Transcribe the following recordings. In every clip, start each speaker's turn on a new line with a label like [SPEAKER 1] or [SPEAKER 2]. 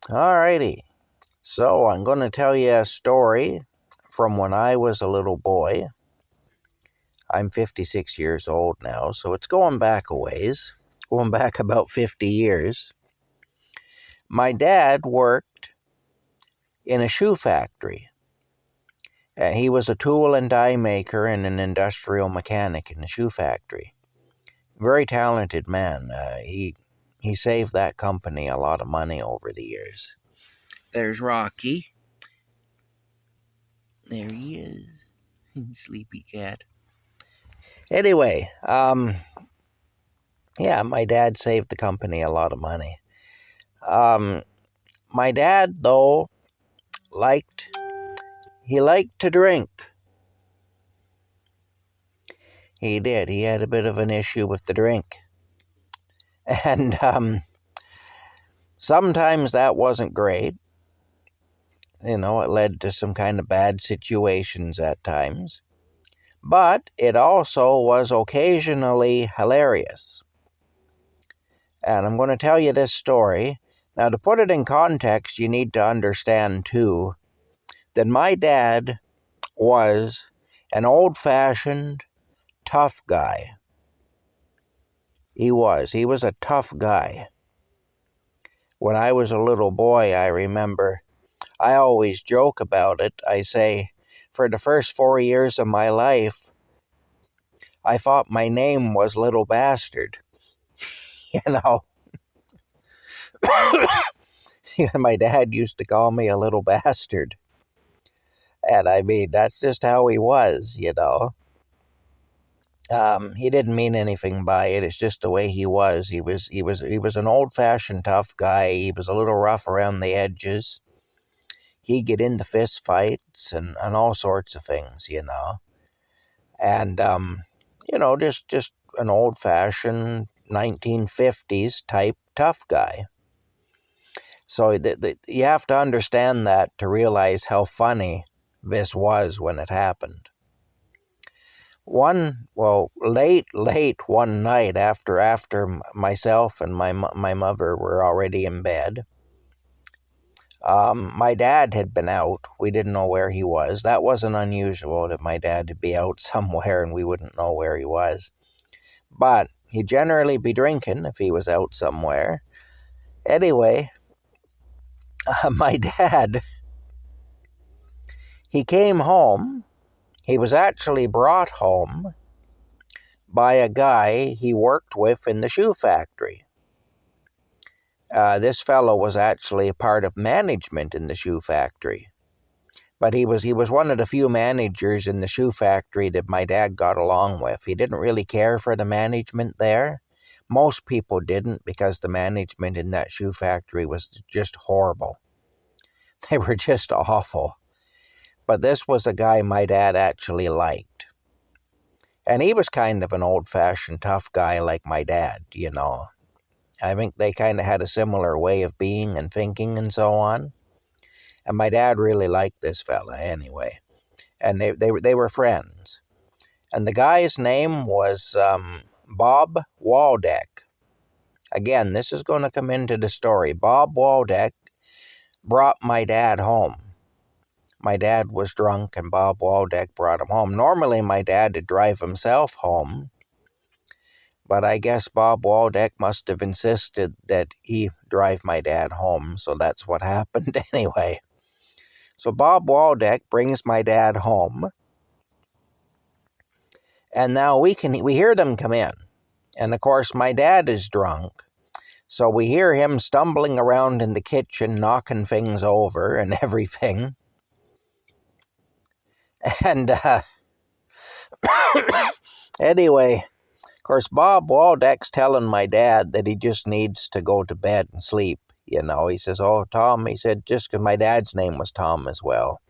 [SPEAKER 1] Alrighty, so I'm going to tell you a story from when I was a little boy. I'm 56 years old now, so it's going back a ways, going back about 50 years. My dad worked in a shoe factory. He was a tool and die maker and an industrial mechanic in the shoe factory. Very talented man. He saved that company a lot of money over the years. There's Rocky. There he is. Sleepy cat. Anyway, yeah, my dad saved the company a lot of money. My dad, though, liked to drink. He did. He had a bit of an issue with the drink. And sometimes that wasn't great. It led to some kind of bad situations at times. But it also was occasionally hilarious. And I'm going to tell you this story. Now, to put it in context, you need to understand, too, that my dad was an old-fashioned, tough guy. He was a tough guy. When I was a little boy, I remember, I always joke about it. I say, for the first 4 years of my life, I thought my name was Little Bastard. My dad used to call me a little bastard. And I mean, that's just how he was. He didn't mean anything by it. It's just the way he was. He was an old-fashioned tough guy. He was a little rough around the edges. He'd get into fist fights and all sorts of things, And, just an old-fashioned 1950s type tough guy. So you have to understand that to realize how funny this was when it happened. Late one night after myself and my mother were already in bed, my dad had been out. We didn't know where he was. That wasn't unusual that my dad would be out somewhere and we wouldn't know where he was. But he'd generally be drinking if he was out somewhere. Anyway, my dad, he came home. He was actually brought home by a guy he worked with in the shoe factory. This fellow was actually a part of management in the shoe factory. But he was one of the few managers in the shoe factory that my dad got along with. He didn't really care for the management there. Most people didn't, because the management in that shoe factory was just horrible. They were just awful. But this was a guy my dad actually liked. And he was kind of an old-fashioned tough guy like my dad, I think they kind of had a similar way of being and thinking and so on. And my dad really liked this fella anyway. And they were friends. And the guy's name was Bob Waldeck. Again, this is going to come into the story. Bob Waldeck brought my dad home. My dad was drunk and Bob Waldeck brought him home. Normally my dad would drive himself home, but I guess Bob Waldeck must have insisted that he drive my dad home, so that's what happened anyway. So Bob Waldeck brings my dad home, and now we hear them come in. And of course my dad is drunk, so we hear him stumbling around in the kitchen, knocking things over and everything. And anyway, of course, Bob Waldeck's telling my dad that he just needs to go to bed and sleep. He says, "Oh, Tom," he said, just because my dad's name was Tom as well.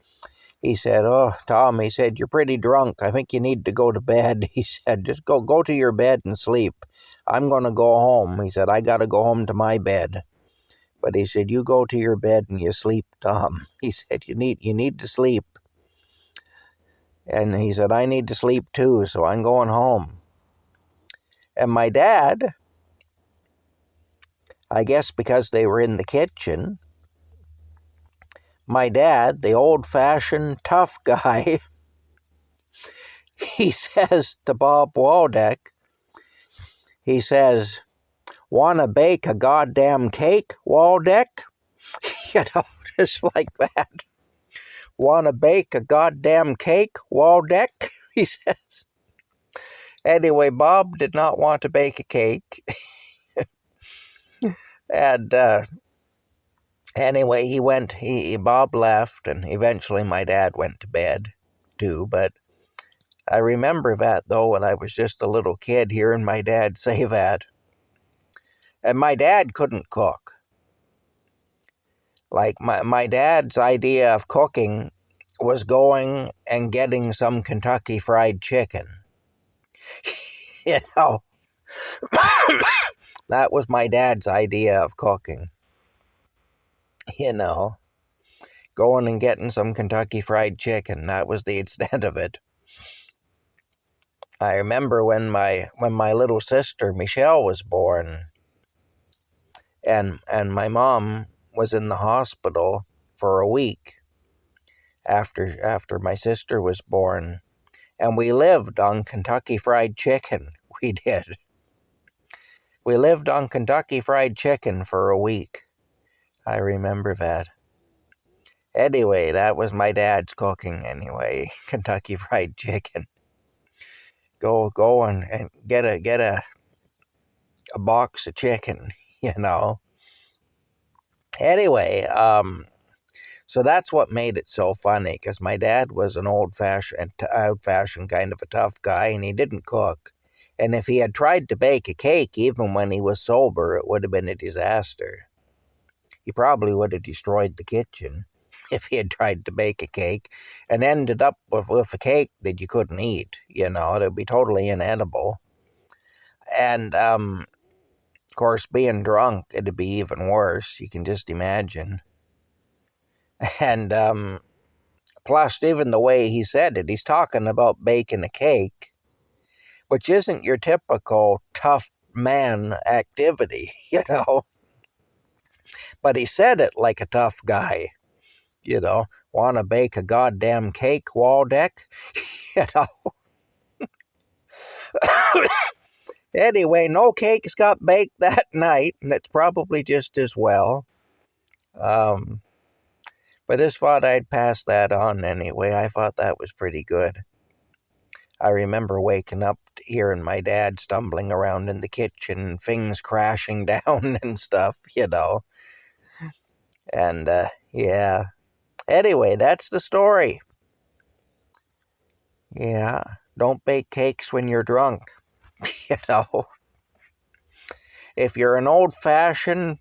[SPEAKER 1] He said, "Oh, Tom," he said, "you're pretty drunk. I think you need to go to bed." He said, "Just go to your bed and sleep. I'm going to go home." He said, "I got to go home to my bed." But he said, "You go to your bed and you sleep, Tom." He said, you need to sleep." And he said, "I need to sleep too, so I'm going home." And my dad, I guess because they were in the kitchen, my dad, the old-fashioned tough guy, he says to Bob Waldeck, he says, "Want to bake a goddamn cake, Waldeck?" You know, just like that. "Want to bake a goddamn cake, Waldeck?" he says. Anyway, Bob did not want to bake a cake. And anyway, Bob left, and eventually my dad went to bed too. But I remember that, though, when I was just a little kid, hearing my dad say that. And my dad couldn't cook. Like, my dad's idea of cooking was going and getting some Kentucky Fried Chicken. You know, that was my dad's idea of cooking. You know, going and getting some Kentucky Fried Chicken. That was the extent of it. I remember when my little sister Michelle was born, and my mom was in the hospital for a week after my sister was born, and we lived on Kentucky Fried Chicken. We did. We lived on Kentucky Fried Chicken for a week. I remember that. Anyway, that was my dad's cooking anyway. Kentucky Fried Chicken. Go and get a box of chicken, you know. Anyway, so that's what made it so funny, because my dad was an old-fashioned kind of a tough guy, and he didn't cook. And if he had tried to bake a cake, even when he was sober, it would have been a disaster. He probably would have destroyed the kitchen if he had tried to bake a cake and ended up with a cake that you couldn't eat. You know, it would be totally inedible. And, of course, being drunk, it'd be even worse. You can just imagine. And, plus, even the way he said it, he's talking about baking a cake, which isn't your typical tough man activity, you know. But he said it like a tough guy, you know. "Want to bake a goddamn cake, Waldeck?" You know. Anyway, no cakes got baked that night, and it's probably just as well. But I just thought I'd pass that on anyway. I thought that was pretty good. I remember waking up hearing my dad stumbling around in the kitchen, things crashing down and stuff, you know. And, yeah. Anyway, that's the story. Yeah, don't bake cakes when you're drunk, you know. If you're an old-fashioned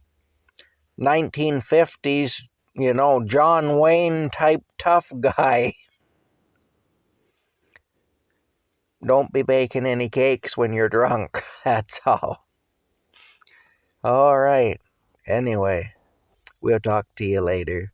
[SPEAKER 1] 1950s, you know, John Wayne type tough guy, don't be baking any cakes when you're drunk. That's all. All right. Anyway, we'll talk to you later.